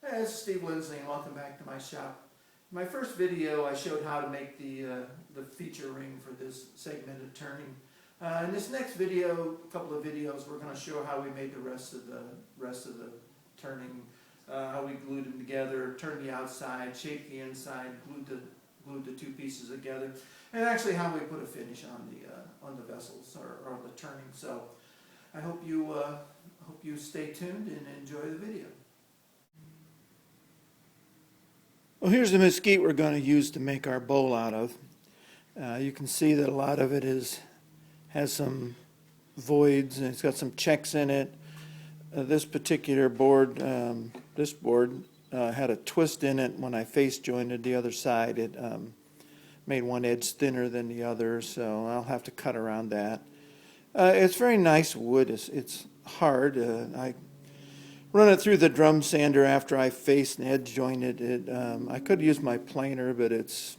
Hey, this is Steve Lindsley and welcome back to my shop. In my first video I showed how to make the feature ring for this segmented turning. In this next video, a couple of videos, we're going to show how we made the rest of the turning, how we glued them together, turned the outside, shaped the inside, glued the two pieces together, and actually how we put a finish on the vessels or the turning. So I hope you stay tuned and enjoy the video. Well, here's the mesquite we're going to use to make our bowl out of. You can see that a lot of it has some voids and it's got some checks in it. This particular board, had a twist in it. When I face jointed the other side, it made one edge thinner than the other, so I'll have to cut around that. It's very nice wood. It's hard. I run it through the drum sander after I faced and edge jointed it. I could use my planer, but it's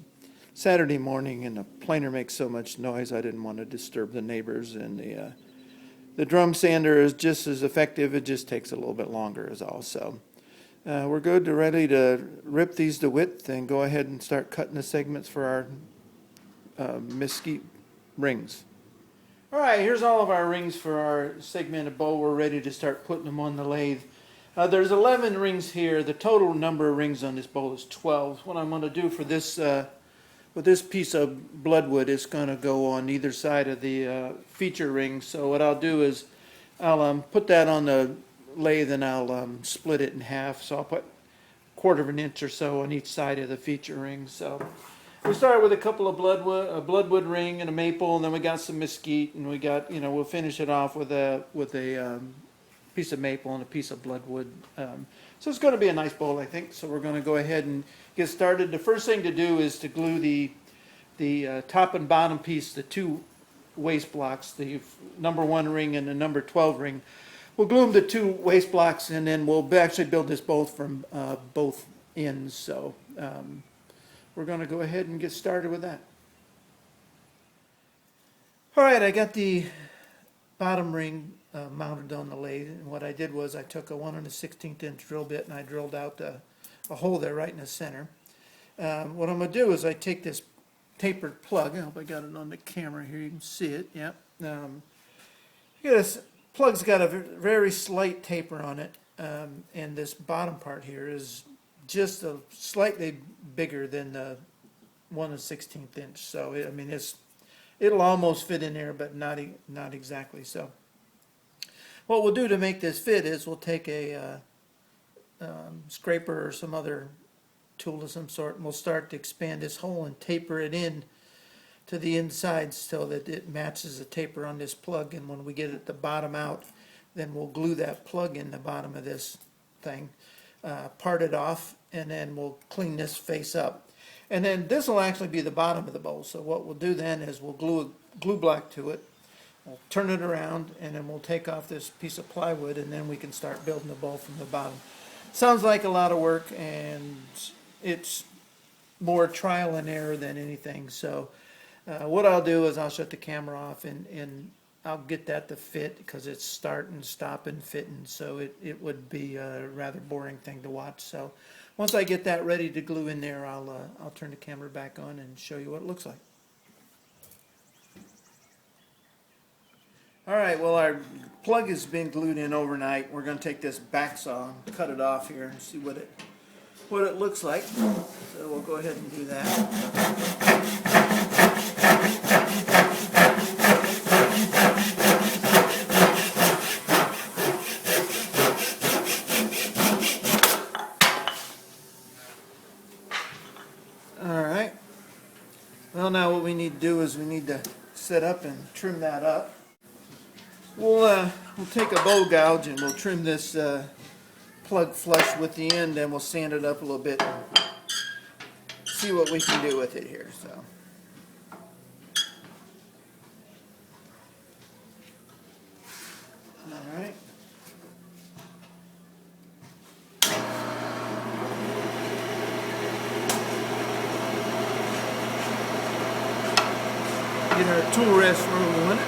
Saturday morning and the planer makes so much noise I didn't want to disturb the neighbors, and the drum sander is just as effective. It just takes a little bit longer is all. So we're good to ready to rip these to width and go ahead and start cutting the segments for our mesquite rings. All right, here's all of our rings for our segmented bowl. We're ready to start putting them on the lathe. There's 11 rings here. The total number of rings on this bowl is 12. What I'm going to do for this, with this piece of bloodwood, is going to go on either side of the feature ring. So what I'll do is I'll put that on the lathe and I'll split it in half. So I'll put 1/4 of an inch or so on each side of the feature ring. So we start with a couple of bloodwood ring and a maple, and then we got some mesquite, and we got, we'll finish it off with a piece of maple and a piece of bloodwood. So it's going to be a nice bowl, I think. So we're going to go ahead and get started. The first thing to do is to glue the top and bottom piece, the two waste blocks, the number 1 ring and the number 12 ring. We'll glue them to 2 waste blocks, and then we'll actually build this bowl from both ends. So we're going to go ahead and get started with that. All right, I got the bottom ring mounted on the lathe, and what I did was I took a 1 1/16 inch drill bit and I drilled out a hole there right in the center. What I'm going to do is I take this tapered plug. I hope I got it on the camera here. You can see it. Yep. This plug's got a very slight taper on it, and this bottom part here is just slightly bigger than the 1 1/16 inch. So it'll almost fit in there, but not exactly. So what we'll do to make this fit is we'll take a scraper or some other tool of some sort, and we'll start to expand this hole and taper it in to the inside so that it matches the taper on this plug. And when we get it the bottom out, then we'll glue that plug in the bottom of this thing, part it off, and then we'll clean this face up. And then this will actually be the bottom of the bowl. So what we'll do then is we'll glue a glue block to it. We'll turn it around, and then we'll take off this piece of plywood, and then we can start building the bowl from the bottom. Sounds like a lot of work, and it's more trial and error than anything. So what I'll do is I'll shut the camera off, and I'll get that to fit, because it's starting, stopping, fitting. So it would be a rather boring thing to watch. So once I get that ready to glue in there, I'll turn the camera back on and show you what it looks like. All right, well, our plug has been glued in overnight. We're going to take this back saw and cut it off here and see what it looks like. So we'll go ahead and do that. All right. Well, now what we need to do is we need to set up and trim that up. We'll take a bow gouge and we'll trim this plug flush with the end, and we'll sand it up a little bit and see what we can do with it here. So. All right. Get our tool rest roll on it.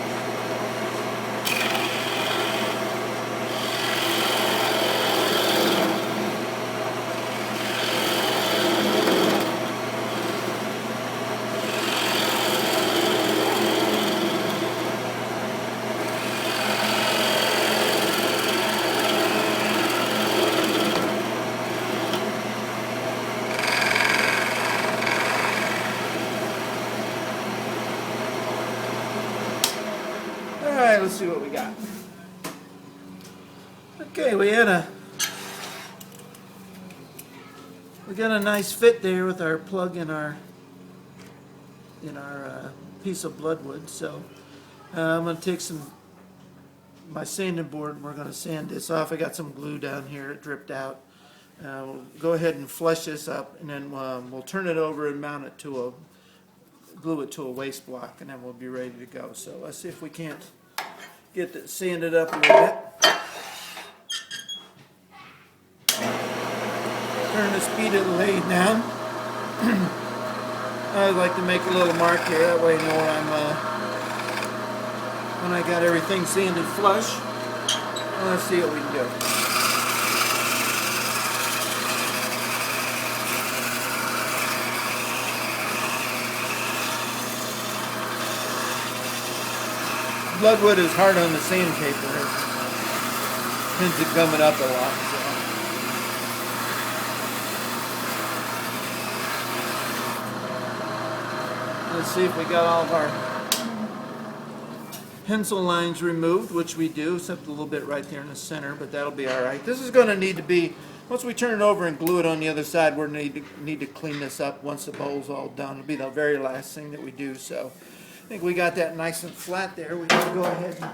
right, let's see what we got. Okay, we got a nice fit there with our plug in our piece of bloodwood. So I'm going to take my sanding board and we're going to sand this off. I got some glue down here, it dripped out. We'll go ahead and flush this up, and then we'll turn it over and mount it to glue it to a waste block, and then we'll be ready to go. So let's see if we can't get it sanded up a little bit. Turn the speed of the lathe down. I like to make a little mark here, that way I know where I'm when I got everything sanded flush. Let's see what we can do. Bloodwood is hard on the sandpaper. It tends to gum it up a lot. So. Let's see if we got all of our pencil lines removed, which we do, except a little bit right there in the center, but that'll be all right. This is going to need to be, once we turn it over and glue it on the other side, we're going to need to clean this up once the bowl's all done. It'll be the very last thing that we do. So I think we got that nice and flat there. We can go ahead and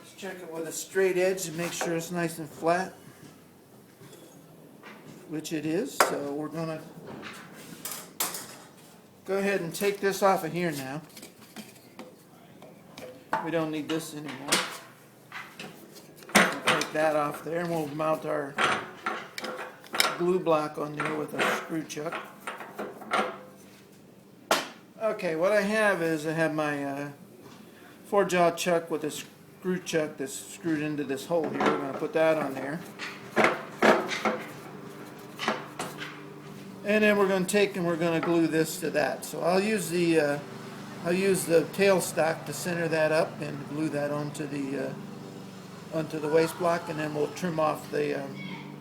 just check it with a straight edge to make sure it's nice and flat, which it is. So we're going to go ahead and take this off of here now. We don't need this anymore. We'll take that off there, and we'll mount our glue block on there with a screw chuck. Okay, what I have is my 4-jaw chuck with a screw chuck that's screwed into this hole here. We're going to put that on there. And then we're going to take and we're going to glue this to that. So I'll use the tailstock to center that up and glue that onto the waste block, and then we'll trim off the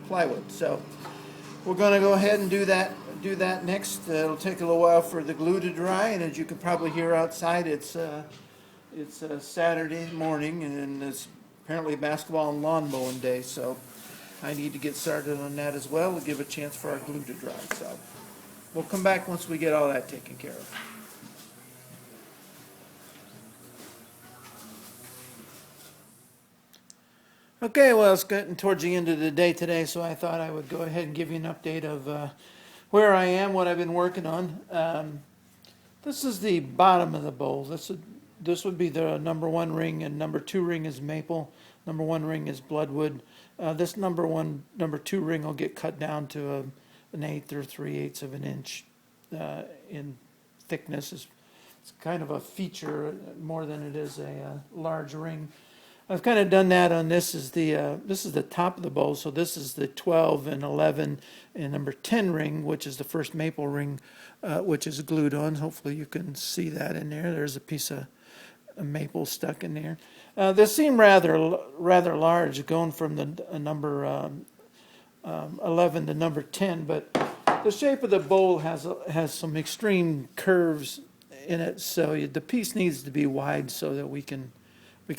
plywood. So we're going to go ahead and do that next. It'll take a little while for the glue to dry, and as you can probably hear outside, it's Saturday morning, and it's apparently basketball and lawn mowing day. So I need to get started on that as well to give a chance for our glue to dry. So we'll come back once we get all that taken care of. Okay, well, it's getting towards the end of the day today, so I thought I would go ahead and give you an update of where I am, what I've been working on. This is the bottom of the bowl. This would be the number 1 ring, and number 2 ring is maple. Number 1 ring is bloodwood. This number 2 ring will get cut down to an 1/8 or 3/8 of an inch in thickness. It's kind of a feature more than it is a large ring. I've kind of done that on this. Is the top of the bowl, so this is the 12 and 11 and number 10 ring, which is the first maple ring, which is glued on. Hopefully you can see that in there. There's a piece of maple stuck in there. This seemed rather large, going from the number 11 to number 10, but the shape of the bowl has some extreme curves in it, so the piece needs to be wide so that we can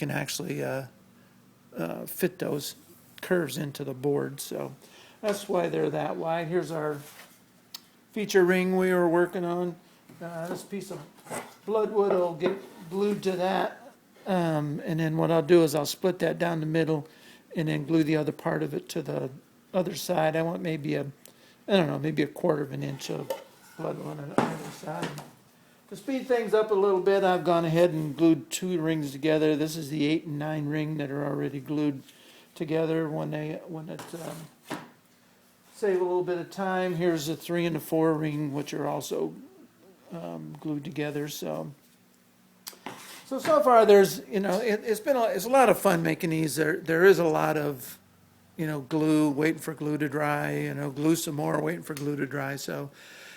actually fit those curves into the board. So that's why they're that wide. Here's our feature ring we were working on. This piece of bloodwood will get glued to that, and then what I'll do is I'll split that down the middle and then glue the other part of it to the other side. I want maybe a 1/4 of an inch of bloodwood on either side. To speed things up a little bit, I've gone ahead and glued 2 rings together. This is the 8 and 9 ring that are already glued together save a little bit of time. Here's the 3 and the 4 ring, which are also glued together. So far there's it's a lot of fun making these. There is a lot of glue, waiting for glue to dry. Glue some more, waiting for glue to dry. So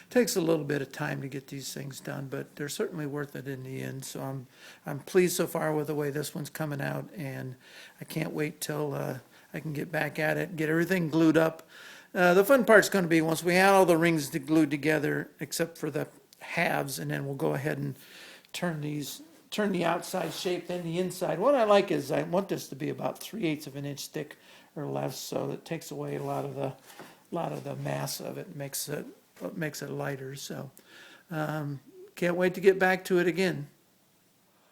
takes a little bit of time to get these things done, but they're certainly worth it in the end. So I'm pleased so far with the way this one's coming out, and I can't wait till I can get back at it, get everything glued up. The fun part's going to be once we have all the rings glued together, except for the halves, and then we'll go ahead and turn the outside shape, then the inside. What I like is I want this to be about 3/8 of an inch thick or less, so it takes away a lot of the mass of it, makes it lighter. So can't wait to get back to it again.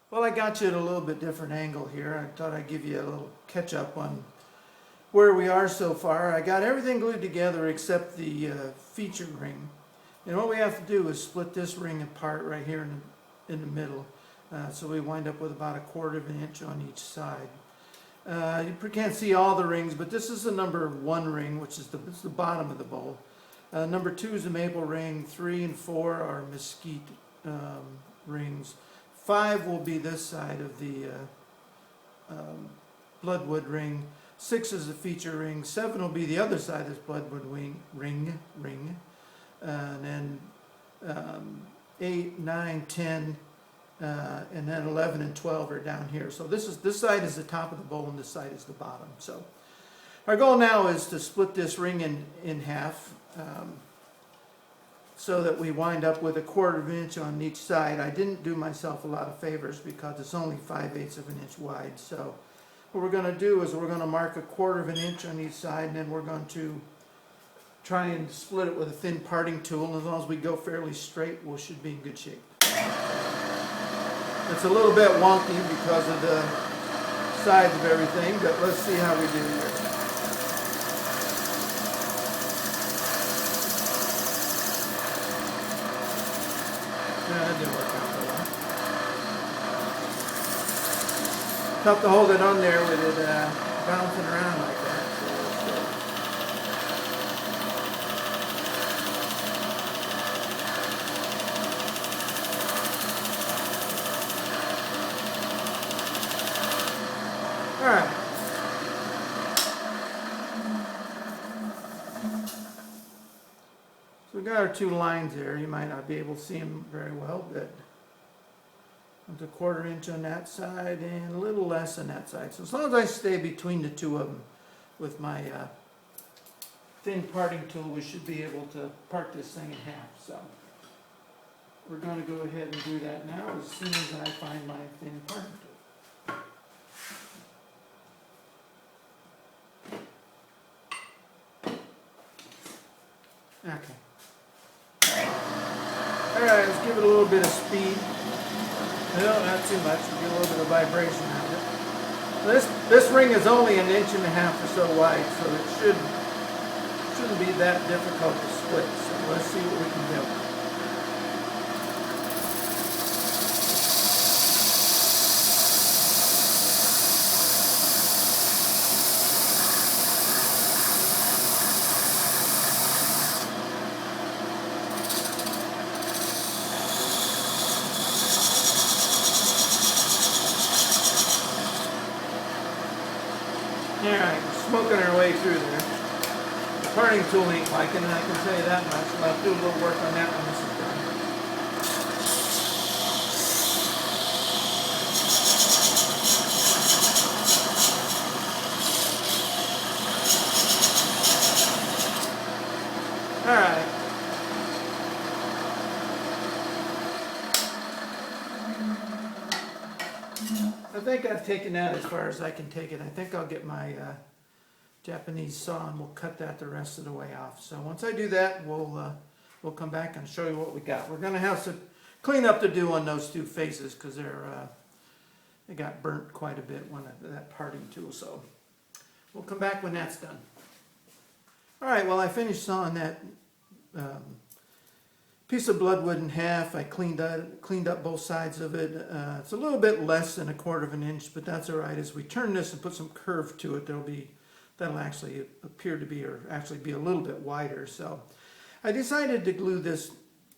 Well, I got you at a little bit different angle here. I thought I'd give you a little catch up on where we are so far. I got everything glued together except the feature ring. And what we have to do is split this ring apart right here in the middle. So we wind up with about 1/4 of an inch on each side. You can't see all the rings, but this is the number 1 ring, which is the bottom of the bowl. Number 2 is the maple ring. 3 and 4 are mesquite rings. 5 will be this side of the bloodwood ring. 6 is the feature ring. 7 will be the other side of this bloodwood ring. And then 8, 9, 10, and then 11 and 12 are down here. So this side is the top of the bowl and this side is the bottom. So our goal now is to split this ring in half, so that we wind up with 1/4 of an inch on each side. I didn't do myself a lot of favors because it's only 5/8 of an inch wide. So what we're going to do is we're going to mark 1/4 of an inch on each side, and then we're going to try and split it with a thin parting tool. And as long as we go fairly straight, we should be in good shape. It's a little bit wonky because of the size of everything, but let's see how we do here. That didn't work out so well. Tough to hold it on there with it bouncing around like that. All right. So we got our 2 lines there. You might not be able to see them very well, but with 1/4 inch on that side and a little less on that side. So as long as I stay between the 2 of them with my thin parting tool, we should be able to part this thing in half. So we're going to go ahead and do that now as soon as I find my thin parting tool. Okay. Alright, let's give it a little bit of speed. No, not too much. We'll get a little bit of vibration out of it. This ring is only 1.5 inches or so wide, so it shouldn't be that difficult to split. So let's see what we can do. Alright, we're smoking our way through there. The parting tool ain't liking it, I can tell you that much. But I'll do a little work on that when this is done. Alright. I think I've taken that as far as I can take it. I think I'll get my Japanese saw and we'll cut that the rest of the way off. So once I do that, we'll come back and show you what we got. We're going to have some cleanup to do on those 2 faces because they got burnt quite a bit when that parting tool. So we'll come back when that's done. All right. Well, I finished sawing that piece of bloodwood in half. I cleaned up both sides of it. It's a little bit less than 1/4 of an inch, but that's all right. As we turn this and put some curve to it, that'll actually appear to be, or actually be a little bit wider. So I decided to glue this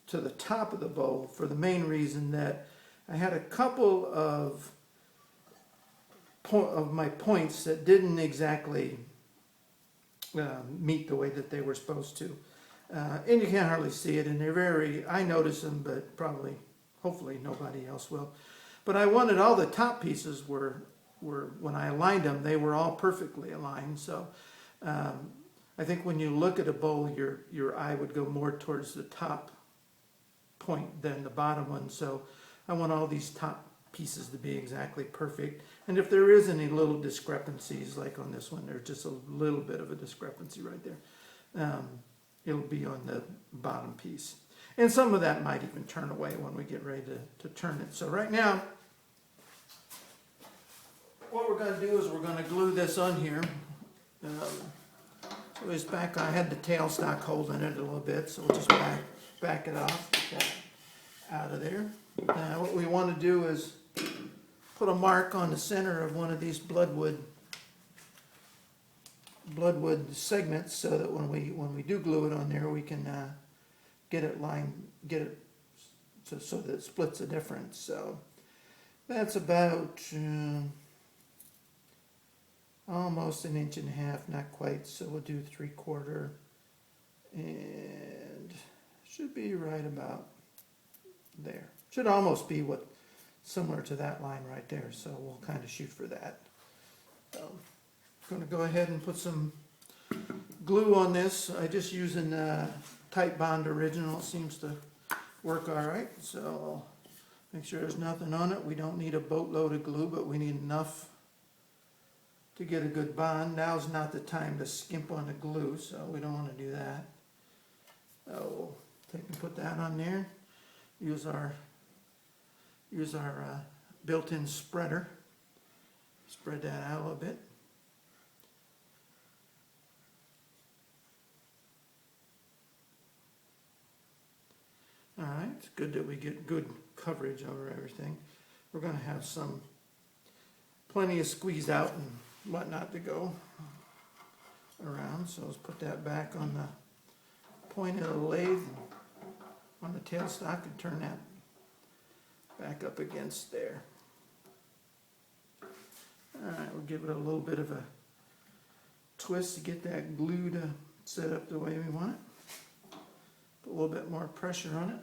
to the top of the bowl for the main reason that I had a couple of my points that didn't exactly meet the way that they were supposed to. And you can't hardly see it, and I notice them, but hopefully nobody else will. But I wanted all the top pieces were when I aligned them, they were all perfectly aligned. So I think when you look at a bowl, your eye would go more towards the top point than the bottom one. So I want all these top pieces to be exactly perfect. And if there is any little discrepancies, like on this one, there's just a little bit of a discrepancy right there. It'll be on the bottom piece. And some of that might even turn away when we get ready to turn it. So right now, what we're going to do is we're going to glue this on here. So it's back, I had the tailstock holding it a little bit, so we'll just back it off, get that out of there. Now what we want to do is put a mark on the center of one of these bloodwood segments, so that when we do glue it on there, we can get it so that it splits the difference. So that's about almost 1.5 inches, not quite, so we'll do 3/4, and should be right about there. Should almost be similar to that line right there, so we'll kind of shoot for that. So I'm going to go ahead and put some glue on this. I just using Tight Bond Original. It seems to work all right, so make sure there's nothing on it. We don't need a boatload of glue, but we need enough to get a good bond. Now's not the time to skimp on the glue, so we don't want to do that. So we'll take and put that on there. Use our built-in spreader. Spread that out a little bit. All right, it's good that we get good coverage over everything. We're going to have plenty of squeeze out and whatnot to go around. So let's put that back on the point of the lathe on the tailstock and turn that back up against there. All right, we'll give it a little bit of a twist to get that glue to set up the way we want it. Put a little bit more pressure on it.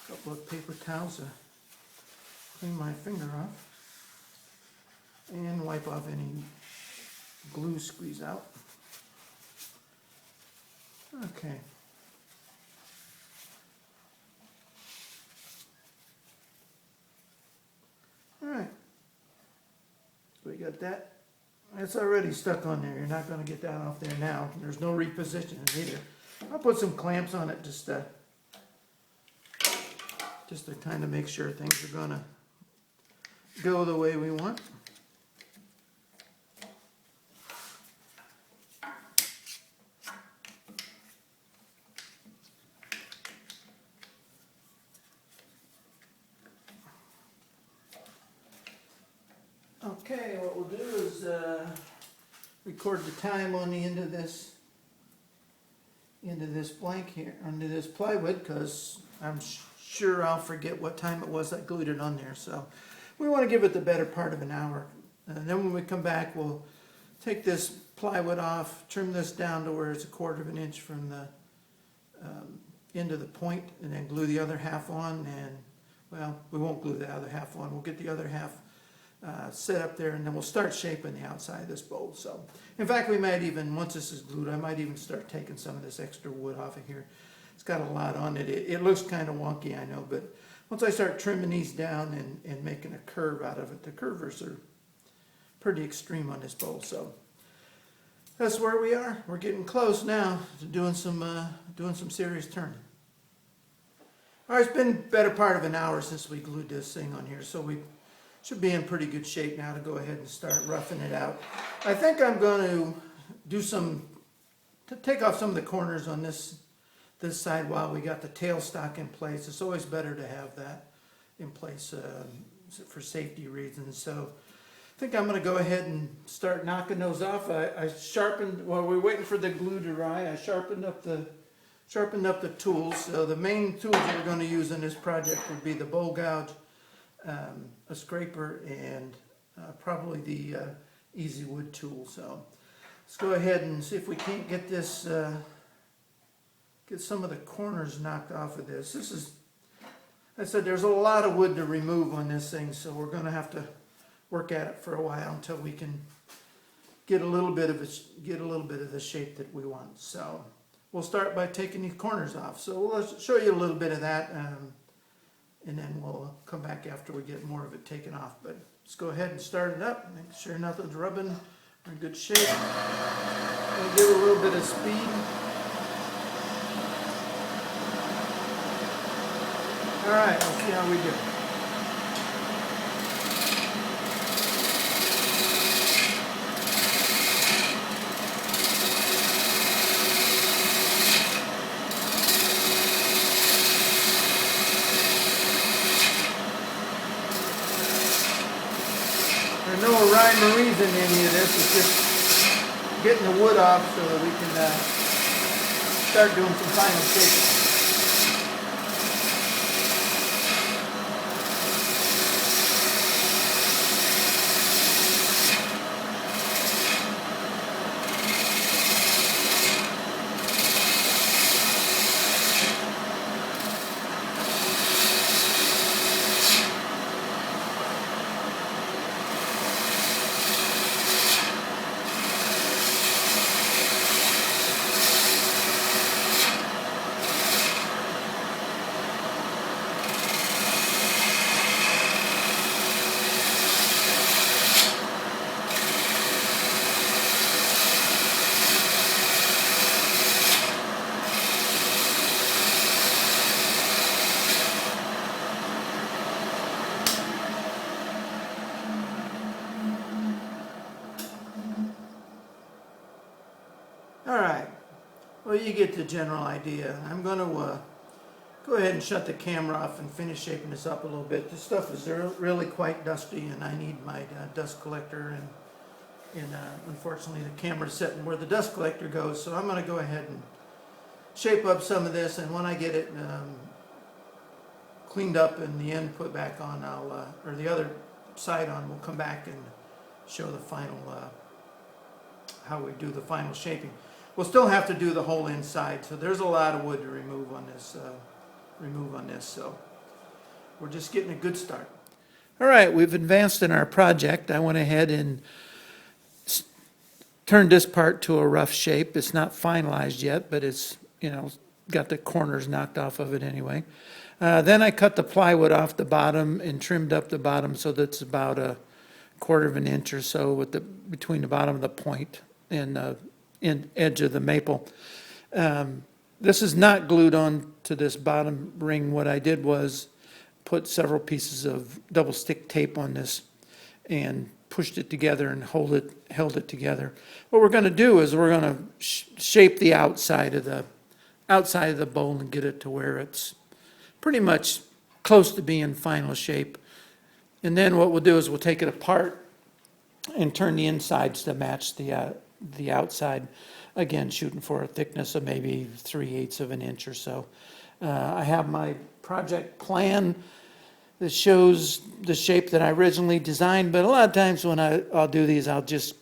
A couple of paper towels to clean my finger off and wipe off any glue squeeze out. Okay. All right. So we got that. It's already stuck on there. You're not going to get that off there now. There's no repositioning either. I'll put some clamps on it just to kind of make sure things are going to go the way we want. Okay, what we'll do is record the time on the end of this blank here, under this plywood, because I'm sure I'll forget what time it was I glued it on there. So we want to give it the better part of an hour. And then when we come back, we'll take this plywood off, trim this down to where it's 1/4 inch from the end of the point, and then glue the other half on. And well, we won't glue the other half on. We'll get the other half set up there, and then we'll start shaping the outside of this bowl. So in fact, we might even, once this is glued, I might even start taking some of this extra wood off of here. It's got a lot on it. It looks kind of wonky, I know, but once I start trimming these down and making a curve out of it, the curvers are pretty extreme on this bowl. So that's where we are. We're getting close now to doing some serious turning. All right, it's been better part of an hour since we glued this thing on here, so we should be in pretty good shape now to go ahead and start roughing it out. I think I'm going to take off some of the corners on this side while we got the tailstock in place. It's always better to have that in place for safety reasons. So I think I'm going to go ahead and start knocking those off. I sharpened, while we're waiting for the glue to dry, I sharpened up the tools. So the main tools we're going to use in this project would be the bowl gouge, a scraper, and probably the easy wood tool. So let's go ahead and see if we can't get this, get some of the corners knocked off of this. This is, I said, there's a lot of wood to remove on this thing, so we're going to have to work at it for a while until we can get a little bit of the shape that we want. So we'll start by taking these corners off. So we'll show you a little bit of that, and then we'll come back after we get more of it taken off. But let's go ahead and start it up, make sure nothing's rubbing. We're in good shape. We'll give it a little bit of speed. All right, let's see how we do. There's no rhyme or reason in any of this. It's just getting the wood off so that we can start doing some final shaping. All right, well, you get the general idea. I'm going to go ahead and shut the camera off and finish shaping this up a little bit. This stuff is really quite dusty, and I need my dust collector, and unfortunately the camera's sitting where the dust collector goes, so I'm going to go ahead and shape up some of this, and when I get it cleaned up and the end put back on, or the other side on, we'll come back and show the final, how we do the final shaping. We'll still have to do the whole inside, so there's a lot of wood to remove on this, so we're just getting a good start. All right, we've advanced in our project. I went ahead and turned this part to a rough shape. It's not finalized yet, but it's, got the corners knocked off of it anyway. Then I cut the plywood off the bottom and trimmed up the bottom so that's about a 1/4 of an inch or so between the bottom of the point and the edge of the maple. This is not glued on to this bottom ring. What I did was put several pieces of double stick tape on this and pushed it together and held it together. What we're going to do is we're going to shape the outside of the bowl and get it to where it's pretty much close to being final shape. And then what we'll do is we'll take it apart and turn the insides to match the outside. Again, shooting for a thickness of maybe 3/8 of an inch or so. I have my project plan that shows the shape that I originally designed, but a lot of times when I'll do these, I'll just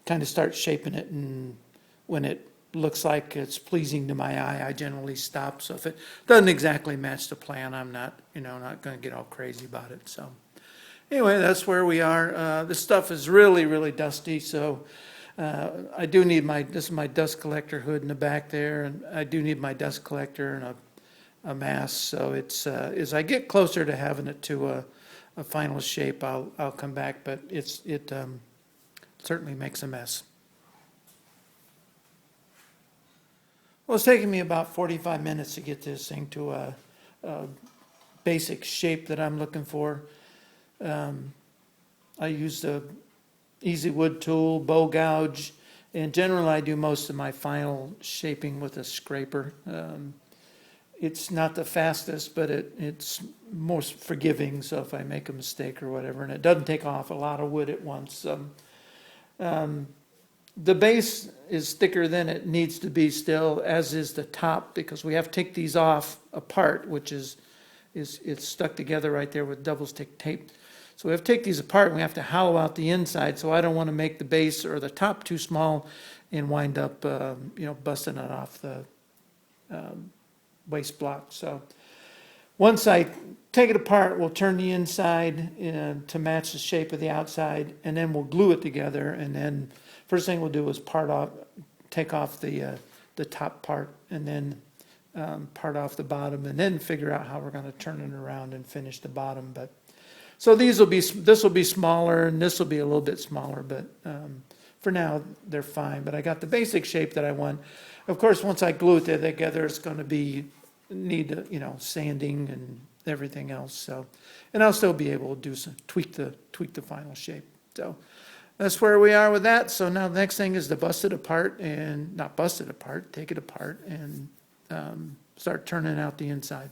kind of start shaping it, and when it looks like it's pleasing to my eye, I generally stop. So if it doesn't exactly match the plan, I'm not going to get all crazy about it. So anyway, that's where we are. This stuff is really, really dusty, so I do need this is my dust collector hood in the back there, and I do need my dust collector and a mask. So it's as I get closer to having it to a final shape, I'll come back, but it certainly makes a mess. Well, it's taken me about 45 minutes to get this thing to a basic shape that I'm looking for. I used a easy wood tool, bow gouge, and generally I do most of my final shaping with a scraper. It's not the fastest, but it's most forgiving, so if I make a mistake or whatever, and it doesn't take off a lot of wood at once. The base is thicker than it needs to be still, as is the top, because we have to take these off apart, which it's stuck together right there with double stick tape. So we have to take these apart, and we have to hollow out the inside, so I don't want to make the base or the top too small and wind up busting it off the waste block. So once I take it apart, we'll turn the inside to match the shape of the outside, and then we'll glue it together. And then first thing we'll do is take off the the top part, and then part off the bottom, and then figure out how we're going to turn it around and finish the bottom. But so this will be smaller, and this will be a little bit smaller, but for now they're fine. But I got the basic shape that I want. Of course, once I glue it together, it's going to need sanding and everything else. So, and I'll still be able to do some tweak the final shape. So that's where we are with that. So now the next thing is to take it apart and start turning out the inside.